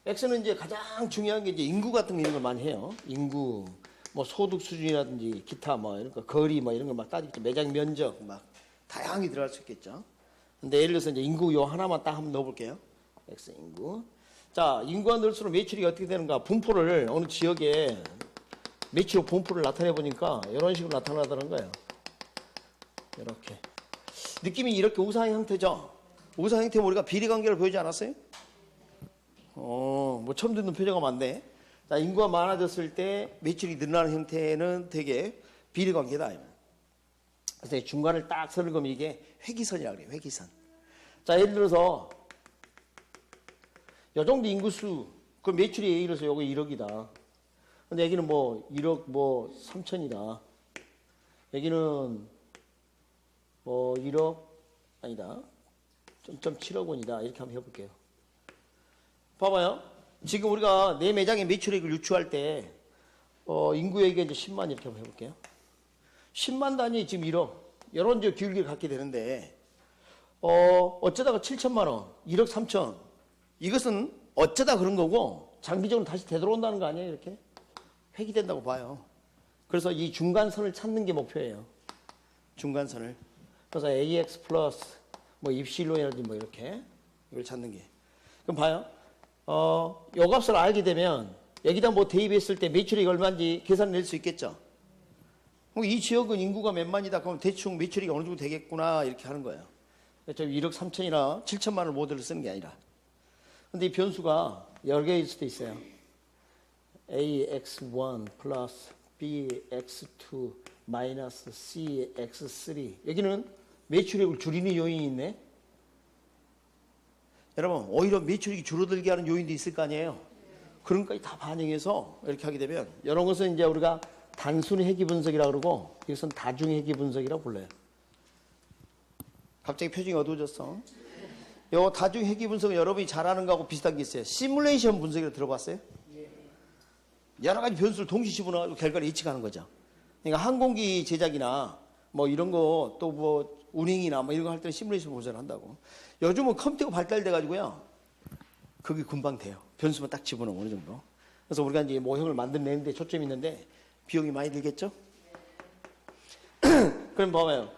X는 이제 가장 중요한 게 이제 인구 같은 거 이런 걸 많이 해요. 인구, 뭐 소득 수준이라든지 기타 뭐 이런 거 거리 뭐 이런 거 막 따지겠죠. 매장 면적 막 다양하게 들어갈 수 있겠죠. 근데 예를 들어서 이제 인구 요 하나만 딱 한번 넣어볼게요. X 인구. 자, 인구가 늘수록 매출이 어떻게 되는가? 분포를 어느 지역에 매출 분포를 나타내 보니까 이런 식으로 나타나더라는 거예요. 이렇게. 느낌이 이렇게 우상 형태죠? 우상 형태 우리가 비례관계를 보이지 않았어요? 뭐 처음 듣는 표정가 많네. 자, 인구가 많아졌을 때 매출이 늘어나는 형태는 되게 비례관계다. 그래서 중간을 딱 서는 거면 이게 회기선이라고 그래요. 회기선. 자, 예를 들어서 요 정도 인구수, 그 매출이 예를 들어서 요거 1억이다. 근데 여기는 뭐 1억 뭐 3천이다. 여기는 뭐 1억 아니다. 0.7억 원이다. 이렇게 한번 해볼게요. 봐봐요. 지금 우리가 내 매장의 매출액을 유추할 때 인구에게 이제 10만 이렇게 한번 해볼게요. 10만 단위 지금 1억. 이런 이제 기울기를 갖게 되는데 어쩌다가 7천만 원, 1억 3천. 이것은 어쩌다 그런 거고 장기적으로 다시 되돌아온다는 거 아니에요? 이렇게 회귀된다고 봐요. 그래서 이 중간선을 찾는 게 목표예요. 중간선을. 그래서 AX 플러스 뭐 입실론이라든지 뭐 이렇게 이걸 찾는 게. 그럼 봐요. 요 값을 알게 되면 여기다 뭐 대입했을 때 매출액이 얼마인지 계산 낼 수 있겠죠. 이 지역은 인구가 몇만이다. 그럼 대충 매출액이 어느 정도 되겠구나 이렇게 하는 거예요. 1억 3천이나 7천만을 모델을 쓰는 게 아니라. 근데 이 변수가 여러 개일 수도 있어요. AX1 플러스 BX2 마이너스 CX3. 여기는 매출액을 줄이는 요인이 있네. 여러분 오히려 매출액이 줄어들게 하는 요인도 있을 거 아니에요. 그런 것까지 다 반영해서 이렇게 하게 되면 이런 것은 이제 우리가 단순 회귀 분석이라고 그러고 이것은 다중 회귀 분석이라고 불러요. 갑자기 표정이 어두워졌어. 요 다중 회귀 분석은 여러분이 잘하는 거하고 비슷한 게 있어요. 시뮬레이션 분석이라고 들어봤어요? 여러 가지 변수를 동시 집어넣어가지고 결과를 예측하는 거죠. 그러니까 항공기 제작이나 뭐 이런 거 또 뭐 운행이나 뭐 이런 거 할 때는 시뮬레이션 분석을 한다고. 요즘은 컴퓨터가 발달돼 가지고요. 그게 금방 돼요. 변수만 딱 집어넣으면 어느 정도. 그래서 우리가 이제 모형을 만들어내는데 초점이 있는데 비용이 많이 들겠죠? 그럼 봐봐요.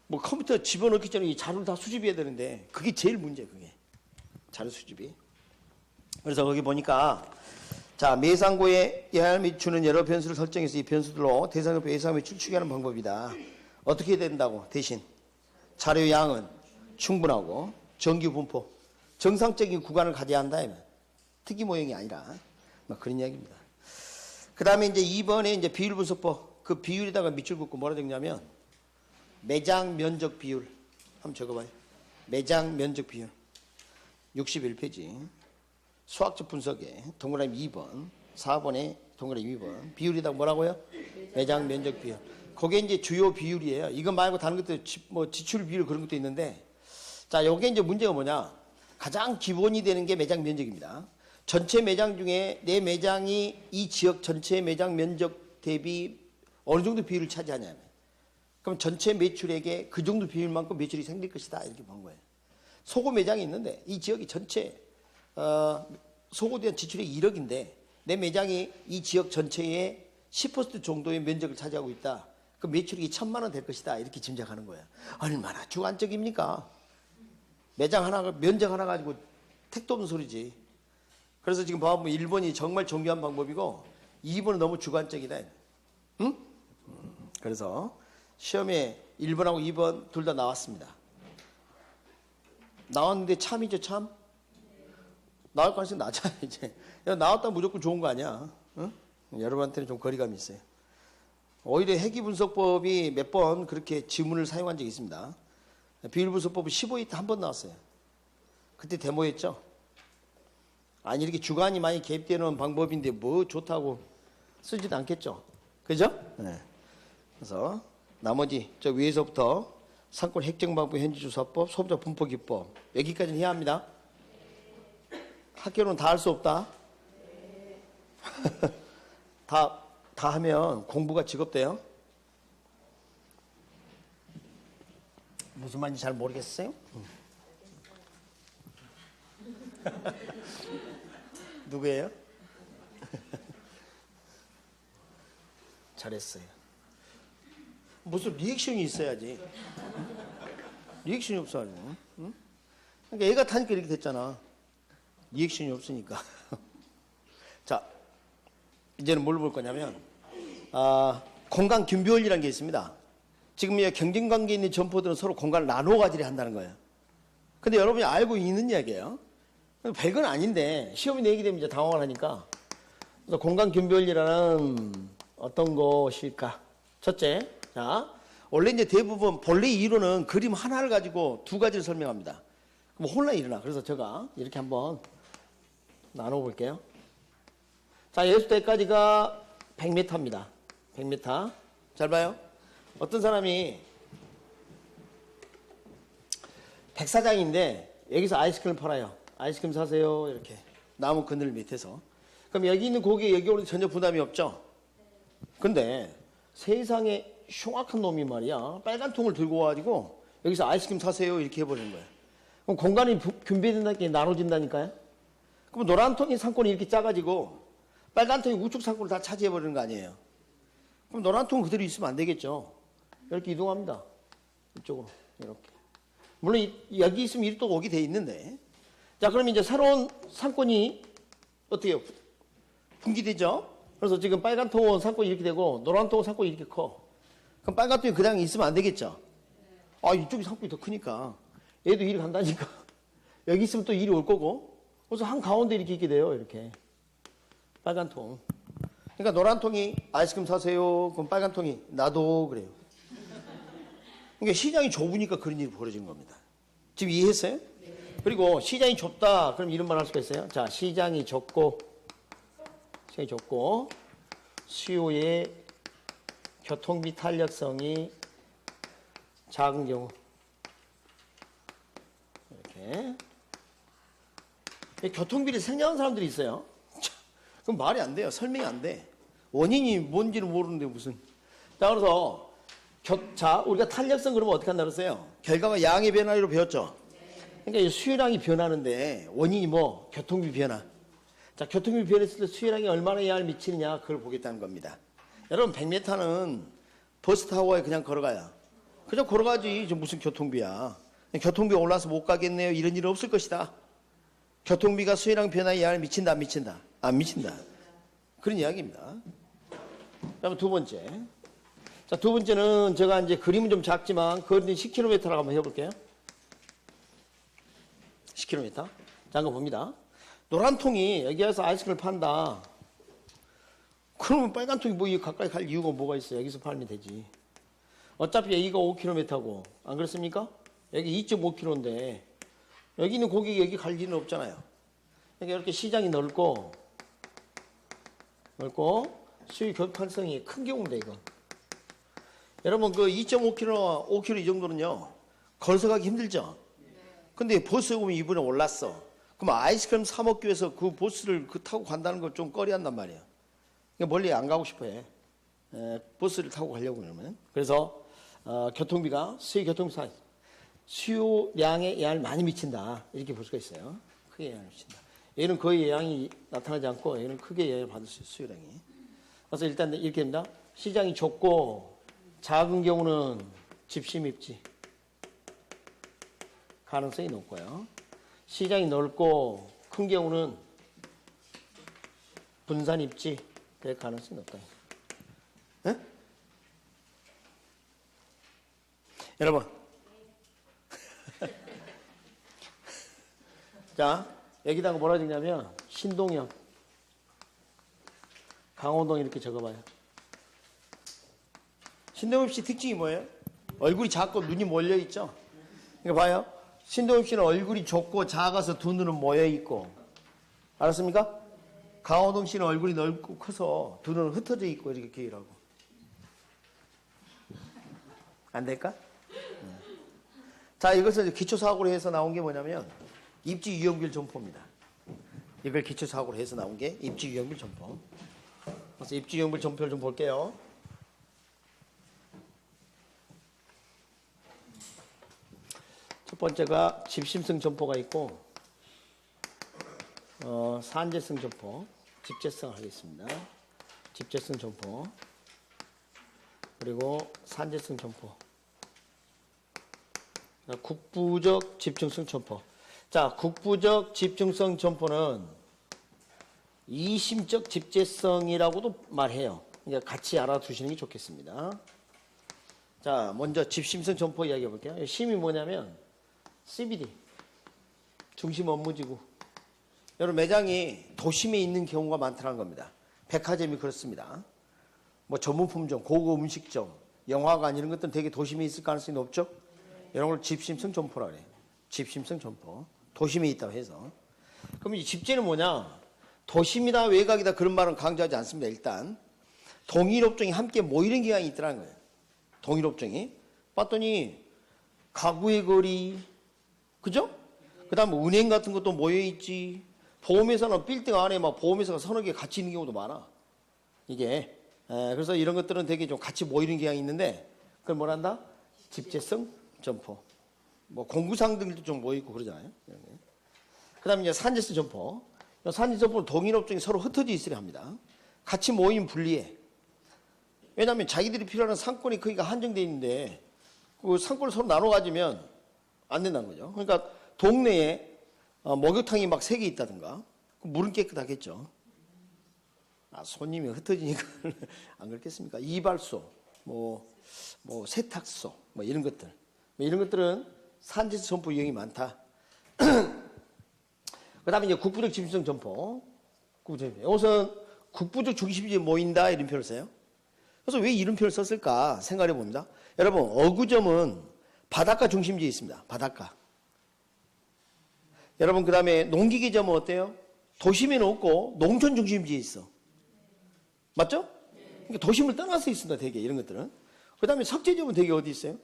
뭐 컴퓨터 집어넣기 전에 이 자료를 다 수집해야 되는데 그게 제일 문제예요. 그게 자료 수집이. 그래서 거기 보니까 자, 매상고에 영향을 주는 여러 변수를 설정해서 이 변수들로 대상표 예상을 추측하는 방법이다. 어떻게 해야 된다고? 대신 자료 양은 충분하고 정규 분포, 정상적인 구간을 가져야 한다. 특이 모형이 아니라 뭐 그런 이야기입니다. 그 다음에 이제 2번에 이제 비율 분석법, 그 비율에다가 밑줄 긋고 뭐라 적냐면 매장 면적 비율 한번 적어봐요. 매장 면적 비율 61페이지. 수학적 분석에 동그라미 2번, 4번에 동그라미 2번. 비율이다 뭐라고요? 매장 면적 비율. 그게 이제 주요 비율이에요. 이거 말고 다른 것도 뭐 지출 비율 그런 것도 있는데, 자, 요게 이제 문제가 뭐냐? 가장 기본이 되는 게 매장 면적입니다. 전체 매장 중에 내 매장이 이 지역 전체 매장 면적 대비 어느 정도 비율을 차지하냐면, 그럼 전체 매출액에 그 정도 비율만큼 매출이 생길 것이다 이렇게 본 거예요. 소고 매장이 있는데 이 지역이 전체 소고에 대한 지출이 1억인데 내 매장이 이 지역 전체의 10% 정도의 면적을 차지하고 있다. 그 매출액이 1,000만 원 될 것이다. 이렇게 짐작하는 거예요. 얼마나 주관적입니까? 매장 하나, 면적 하나 가지고 택도 없는 소리지. 그래서 지금 봐보면 1번이 정말 정교한 방법이고 2번은 너무 주관적이다. 응? 그래서 시험에 1번하고 2번 둘 다 나왔습니다. 나왔는데 참이죠, 참? 나올 가능성이 낮아, 이제. 나왔다면 무조건 좋은 거 아니야. 응? 여러분한테는 좀 거리감이 있어요. 오히려 회귀분석법이 몇 번 그렇게 지문을 사용한 적이 있습니다. 비율분석법은 15회 때 한 번 나왔어요. 그때 데모했죠. 아니, 이렇게 주관이 많이 개입되는 방법인데 뭐 좋다고 쓰지도 않겠죠. 그죠? 네. 그래서 나머지 저 위에서부터 상권 획정방법, 현지조사법, 소비자 분포기법 여기까지는 해야 합니다. 학교는 다 할 수 없다. 다 하면 공부가 직업돼요. 무슨 말인지 잘 모르겠어요? 누구예요? 잘했어요. 무슨 리액션이 있어야지. 리액션이 없어가지고. 응? 그러니까 애가 타니까 이렇게 됐잖아. 리액션이 없으니까. 자, 이제는 뭘 볼 거냐면 공간 균비원리라는 게 있습니다. 지금 경쟁관계에 있는 점포들은 서로 공간을 나눠 가지려 한다는 거예요. 근데 여러분이 알고 있는 이야기예요. 별건 아닌데 시험이 내게 되면 이제 당황을 하니까. 그래서 공간 균비원리라는 어떤 것일까? 첫째, 자, 원래 이제 대부분 본래 이론은 그림 하나를 가지고 두 가지를 설명합니다. 그럼 혼란이 일어나. 그래서 제가 이렇게 한번 나눠볼게요. 자, 여기서 때까지가 100m입니다. 100m. 잘 봐요. 어떤 사람이 백사장인데 여기서 아이스크림 팔아요. 아이스크림 사세요. 이렇게 나무 그늘 밑에서. 그럼 여기 있는 고객 여기 오는데 전혀 부담이 없죠. 근데 세상에 흉악한 놈이 말이야. 빨간 통을 들고 와가지고 여기서 아이스크림 사세요. 이렇게 해버리는 거예요. 그럼 공간이 균비된다니까 나눠진다니까요. 그럼 노란 통이 상권이 이렇게 작아지고 빨간 통이 우측 상권을 다 차지해버리는 거 아니에요. 그럼 노란 통 그대로 있으면 안 되겠죠. 이렇게 이동합니다. 이쪽으로 이렇게. 물론 여기 있으면 이리 또 오게 돼 있는데. 자, 그럼 이제 새로운 상권이 어떻게 해요? 분기되죠. 그래서 지금 빨간 통 상권이 이렇게 되고 노란 통 상권이 이렇게 커. 그럼 빨간 통이 그냥 있으면 안 되겠죠. 아, 이쪽이 상권이 더 크니까 얘도 이리 간다니까. 여기 있으면 또 이리 올 거고. 그래서 한 가운데 이렇게 있게 돼요. 이렇게 빨간 통. 그러니까 노란 통이 아이스크림 사세요. 그럼 빨간 통이 나도 그래요. 그러니까 시장이 좁으니까 그런 일이 벌어진 겁니다. 지금 이해했어요? 네. 그리고 시장이 좁다. 그럼 이런 말 할 수가 있어요. 자, 시장이 좁고 수요의 교통비 탄력성이 작은 경우. 이렇게. 교통비리 생략한 사람들이 있어요. 그럼 말이 안 돼요. 설명이 안 돼. 원인이 뭔지는 모르는데 무슨. 자, 그래서 자, 우리가 탄력성 그러면 어떻게 한다 그랬어요? 결과가 양의 변화로 배웠죠. 그러니까 이 수요량이 변하는데 원인이 뭐? 교통비 변화. 자, 교통비 변했을 때 수요량이 얼마나 영향을 미치느냐 그걸 보겠다는 겁니다. 여러분 100m는 버스 타고 가야 그냥 걸어가야. 그냥 걸어가지. 저 무슨 교통비야. 교통비 올라서 못 가겠네요. 이런 일은 없을 것이다. 교통비가 수요량 변화에 영향을 미친다 안 미친다? 안 미친다. 그런 이야기입니다. 그다음에 두 번째. 자, 두 번째는 제가 이제 그림은 좀 작지만 거리 10km라고 한번 해볼게요. 10km. 자, 한번 봅니다. 노란 통이 여기 와서 아이스크림을 판다. 그러면 빨간 통이 뭐 가까이 갈 이유가 뭐가 있어요? 여기서 팔면 되지. 어차피 여기가 5km고 안 그렇습니까? 여기 2.5km인데 여기 있는 고객이 여기 갈 일은 없잖아요. 그러니까 이렇게 시장이 넓고 수요 교판성이 큰 경우인데 이거. 여러분 그 2.5km, 5km 이 정도는요 걸어서 가기 힘들죠. 근데 버스 오면 이번에 올랐어. 그럼 아이스크림 사 먹기 위해서 그 버스를 타고 간다는 걸 좀 꺼려한단 말이에요. 그러니까 멀리 안 가고 싶어해. 버스를 타고 가려고 그러면. 그래서 교통비가 수요량에 영향을 많이 미친다. 이렇게 볼 수가 있어요. 크게 영향을 미친다. 얘는 거의 영향이 나타나지 않고 얘는 크게 영향을 받을 수 있어요. 수요량이. 그래서 일단 이렇게 됩니다. 시장이 좁고 작은 경우는 집심 입지 가능성이 높고요. 시장이 넓고 큰 경우는 분산 입지 될 가능성이 높다. 네? 여러분, 자 여기다가 뭐라 적냐면 신동엽, 강호동 이렇게 적어봐요. 신동엽 씨 특징이 뭐예요? 얼굴이 작고 눈이 몰려 있죠. 이거 봐요. 신동엽 씨는 얼굴이 좁고 작아서 두 눈은 모여 있고, 알았습니까? 강호동 씨는 얼굴이 넓고 커서 두 눈은 흩어져 있고 이렇게 기울하고. 안 될까? 자, 이것을 기초사고로 해서 나온 게 뭐냐면 입지 유형별 점포입니다. 이걸 기초사고로 해서 나온 게 입지 유형별 점포. 그래서 입지 유형별 점포를 좀 볼게요. 첫 번째가 집심성 점포가 있고, 산재성 점포, 집재성을 하겠습니다. 집재성 점포, 그리고 산재성 점포, 국부적 집중성 점포. 자, 국부적 집중성 점포는 이심적 집재성이라고도 말해요. 그러니까 같이 알아두시는 게 좋겠습니다. 자, 먼저 집심성 점포 이야기해 볼게요. 심이 뭐냐면 CBD, 중심 업무지구. 여러분 매장이 도심에 있는 경우가 많다는 겁니다. 백화점이 그렇습니다. 뭐 전문품점, 고급 음식점, 영화관 이런 것들은 되게 도심에 있을 가능성이 높죠. 이런 걸 집심성 점포라 그래요. 집심성 점포. 도심에 있다고 해서. 그럼 이 집재는 뭐냐? 도심이다 외곽이다 그런 말은 강조하지 않습니다. 일단 동일업종이 함께 모이는 경향이 있더라는 거예요. 동일업종이. 봤더니 가구의 거리, 그죠? 그 다음에 은행 같은 것도 모여있지. 보험회사는 빌딩 안에 막 보험회사가 서너 개 같이 있는 경우도 많아. 이게. 그래서 이런 것들은 되게 좀 같이 모이는 경향이 있는데, 그걸 뭐란다? 집재성 점포. 뭐 공구상들도 좀 모여있고 그러잖아요. 그 다음에 이제 산재성 점포. 산재 점포는 동일업종이 서로 흩어져 있으려 합니다. 같이 모이면 불리해. 왜냐하면 자기들이 필요하는 상권의 크기가 한정되어 있는데, 그 상권을 서로 나눠 가지면 안 된다는 거죠. 그러니까 동네에 목욕탕이 막 3개 있다든가, 물은 깨끗하겠죠. 손님이 흩어지니까 안 그렇겠습니까? 이발소, 뭐 세탁소, 뭐 이런 것들. 이런 것들은 산재성 점포 유형이 많다. 그 다음에 이제 국부적 집중성 점포. 이것은 국부적 중심지에 모인다 이런 표현을 써요. 그래서 왜 이런 표현을 썼을까 생각해 봅니다. 여러분, 어구점은 바닷가 중심지에 있습니다. 바닷가. 여러분, 그 다음에 농기계점은 어때요? 도심에는 없고 농촌 중심지에 있어. 맞죠? 그러니까 도심을 떠나서 있습니다. 되게 이런 것들은. 그 다음에 석재점은 되게 어디 있어요?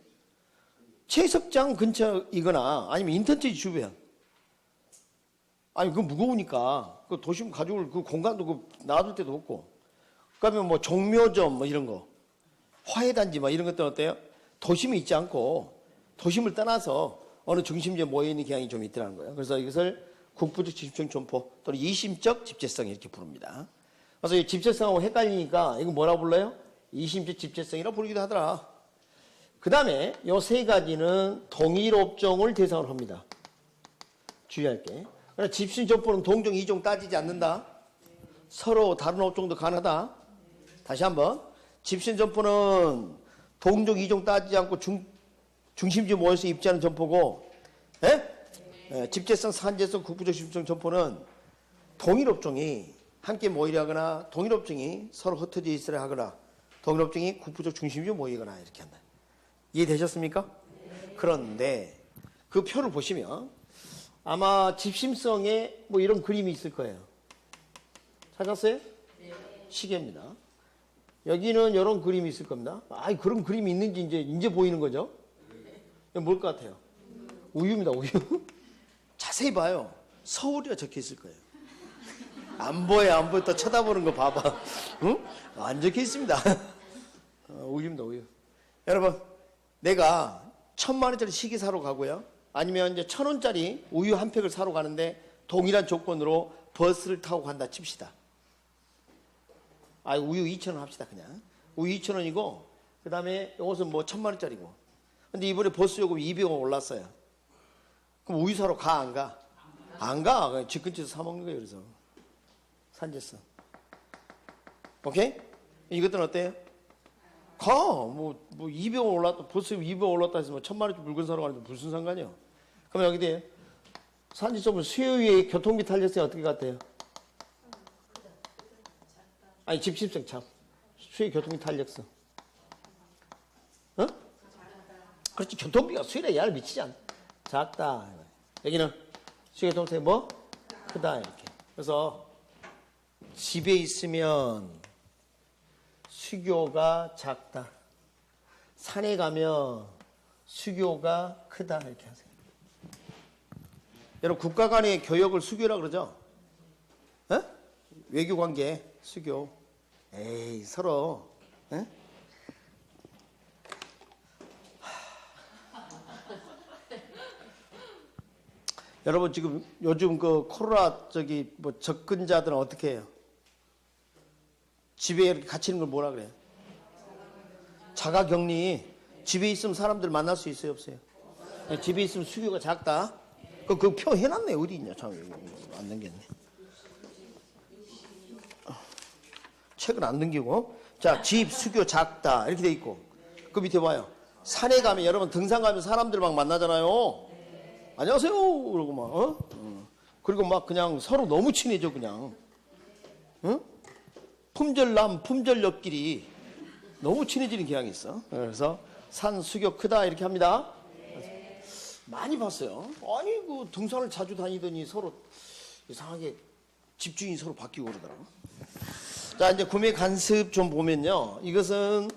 채석장 근처이거나 아니면 인턴지 주변. 아니, 그거 무거우니까. 그 도심 가죽을 그 공간도 그 놔둘 데도 없고. 그러면 뭐 종묘점 뭐 이런 거. 화훼단지 뭐 이런 것들은 어때요? 도심이 있지 않고 도심을 떠나서 어느 중심지에 모여있는 경향이 좀 있더라는 거예요. 그래서 이것을 국부적 집중성 점포 또는 이심적 집재성 이렇게 부릅니다. 그래서 이 집재성하고 헷갈리니까 이거 뭐라고 불러요? 이심적 집재성이라고 부르기도 하더라. 그 다음에 이 세 가지는 동일 업종을 대상으로 합니다. 주의할 게. 그러나 집신 점포는 동종, 이종 따지지 않는다. 서로 다른 업종도 가능하다. 다시 한번. 집신 점포는 동종, 이종 따지지 않고 중심지에 모여서 입지하는 점포고, 집재성, 산재성, 국부적 집재성 점포는 동일 업종이 함께 모이려 하거나 동일 업종이 서로 흩어져 있으려 하거나 동일 업종이 국부적 중심지에 모이거나 이렇게 한다. 이해되셨습니까? 그런데 그 표를 보시면 아마 집심성에 뭐 이런 그림이 있을 거예요. 찾았어요? 시계입니다. 여기는 이런 그림이 있을 겁니다. 아, 그런 그림이 있는지 이제 보이는 거죠? 뭘 것 같아요? 우유입니다, 우유. 자세히 봐요. 서울이라 적혀 있을 거예요. 안 보여, 안 보여. 또 쳐다보는 거 봐봐. 응? 안 적혀 있습니다. 우유입니다, 우유. 여러분, 내가 1,000만 원짜리 시계 사러 가고요. 아니면 이제 1,000원짜리 우유 한 팩을 사러 가는데 동일한 조건으로 버스를 타고 간다 칩시다. 아, 우유 2,000원 합시다, 그냥. 우유 2,000원이고, 그 다음에 이것은 뭐 1,000만 원짜리고. 근데 이번에 버스 요금 200원 올랐어요. 그럼 우유 사러 가, 안 가? 안 가. 그냥 집 근처에서 사먹는 거예요, 그래서. 산재성. 오케이? 이것들은 어때요? 가. 뭐 200원 올랐다. 버스 200원 올랐다 해서 뭐 1,000만 원짜리 물건 사러 가는데 무슨 상관이요? 그럼 여기 돼. 산지점은 수요일에 교통비 탄력성이 어떻게 같아요? 아니, 집심성 참. 수요일 교통비 탄력성. 어? 그렇지. 교통비가 수요일에 영향을 미치지 않아. 작다. 여기는 수요일 교통성이 뭐? 크다. 이렇게. 그래서 집에 있으면 수교가 작다. 산에 가면 수교가 크다. 이렇게 하세요. 여러분, 국가 간의 교역을 수교라 그러죠? 에? 외교 관계, 수교. 에이, 서로. 에? 여러분, 지금 요즘 그 코로나 뭐 접근자들은 어떻게 해요? 집에 이렇게 갇히는 걸 뭐라 그래요? 자가격리. 집에 있으면 사람들 만날 수 있어요, 없어요? 집에 있으면 수교가 작다. 그 표 해놨네. 어디 있냐? 참, 안 넘겼네. 책은 안 넘기고. 자, 집 수교 작다. 이렇게 돼 있고. 그 밑에 봐요. 산에 가면, 여러분 등산 가면 사람들 막 만나잖아요. 안녕하세요. 그러고 막, 그리고 막 그냥 서로 너무 친해져, 그냥. 응? 품절남, 품절옆끼리 너무 친해지는 경향이 있어. 그래서 산 수교 크다. 이렇게 합니다. 많이 봤어요. 아니, 그 등산을 자주 다니더니 서로 이상하게 집주인이 서로 바뀌고 그러더라고. 자, 이제 구매 관습 좀 보면요. 이것은,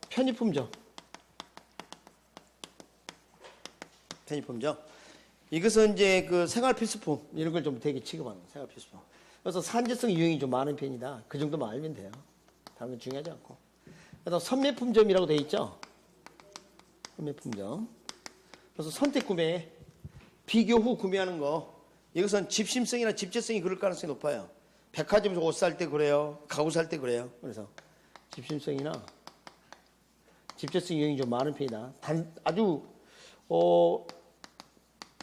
편의품점. 편의품점. 이것은 이제 그 생활 필수품, 이런 걸 좀 되게 취급하는 거예요. 생활 필수품. 그래서 산재성 유형이 좀 많은 편이다. 그 정도만 알면 돼요. 다른 건 중요하지 않고. 그래서 선매품점이라고 되어 있죠. 선매품점. 그래서 선택 구매, 비교 후 구매하는 거. 이것은 집심성이나 집재성이 그럴 가능성이 높아요. 백화점에서 옷 살 때 그래요. 가구 살 때 그래요. 그래서 집심성이나 집재성 유형이 좀 많은 편이다. 아주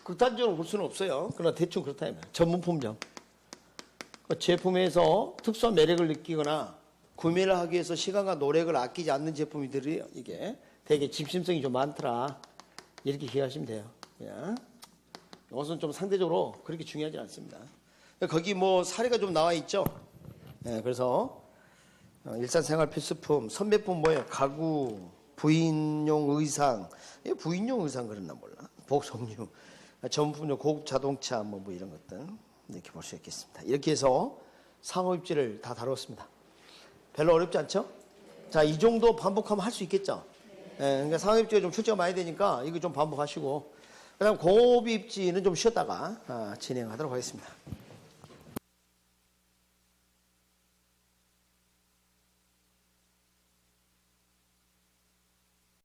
극단적으로 볼 수는 없어요. 그러나 대충 그렇다. 전문품점. 그 제품에서 특수한 매력을 느끼거나 구매를 하기 위해서 시간과 노력을 아끼지 않는 제품이들이에요. 이게 되게 집심성이 좀 많더라. 이렇게 기억하시면 돼요. 그냥. 이것은 좀 상대적으로 그렇게 중요하지 않습니다. 거기 뭐 사례가 좀 나와 있죠. 네, 그래서 일상생활 필수품, 선매품 뭐예요? 가구, 부인용 의상, 부인용 의상 그랬나 몰라. 복성류, 전문품용 고급 자동차 뭐 이런 것들 이렇게 볼 수 있겠습니다. 이렇게 해서 상호입지를 다 다뤘습니다. 별로 어렵지 않죠? 자, 이 정도 반복하면 할 수 있겠죠. 예, 그러니까 상호입지가 좀 출제가 많이 되니까 이거 좀 반복하시고. 그 다음 공업입지는 좀 쉬었다가 진행하도록 하겠습니다.